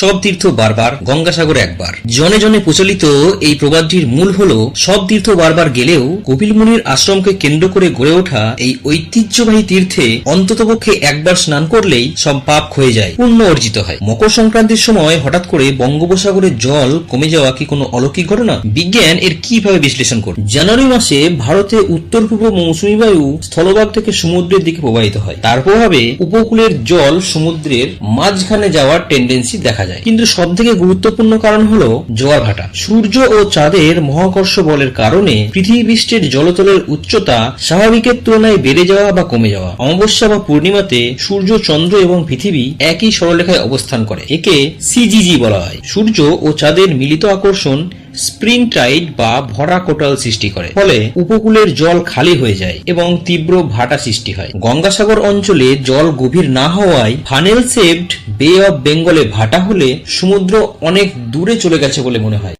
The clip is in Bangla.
সব তীর্থ বারবার, গঙ্গাসাগর একবার। জনে জনে প্রচলিত এই প্রবাদটির মূল হলো সব তীর্থ বারবার গেলেও কপিল মুনির আশ্রমকে কেন্দ্র করে গড়ে ওঠা এই ঐতিহ্যবাহী তীর্থে অন্ততপক্ষে একবার স্নান করলেই সব পাপ ক্ষয়ে যায়, পুণ্য অর্জিত হয়। মকর সংক্রান্তির সময় হঠাৎ করে বঙ্গোপসাগরের জল কমে যাওয়া কি কোনো অলৌকিক ঘটনা? বিজ্ঞান এর কিভাবে বিশ্লেষণ করে? জানুয়ারি মাসে ভারতে উত্তর পূর্ব মৌসুমী বায়ু স্থলভাগ থেকে সমুদ্রের দিকে প্রবাহিত হয়। তার প্রভাবে উপকূলের জল সমুদ্রের মাঝখানে যাওয়ার টেন্ডেন্সি দেখা যায়। কিন্তু সব থেকে গুরুত্বপূর্ণ কারণ হলো জোয়ার ভাটা। সূর্য ও চাঁদের মহাকর্ষ বলের কারণে পৃথিবী পৃষ্ঠের জলতলের উচ্চতা স্বাভাবিকের তুলনায় বেড়ে যাওয়া বা কমে যাওয়া। অমাবস্যা বা পূর্ণিমাতে সূর্য, চন্দ্র এবং পৃথিবী একই সরলরেখায় অবস্থান করে, একে সিজিজি বলা হয়। সূর্য ও চাঁদের মিলিত আকর্ষণ স্প্রিং টাইড বা ভরা কোটাল সৃষ্টি করে, ফলে উপকূলের জল খালি হয়ে যায় এবং তীব্র ভাটা সৃষ্টি হয়। গঙ্গাসাগর অঞ্চলে জল গভীর না হওয়ায় ফানেল শেপড বে অফ বেঙ্গলে ভাটা হলে সমুদ্র অনেক দূরে চলে গেছে বলে মনে হয়।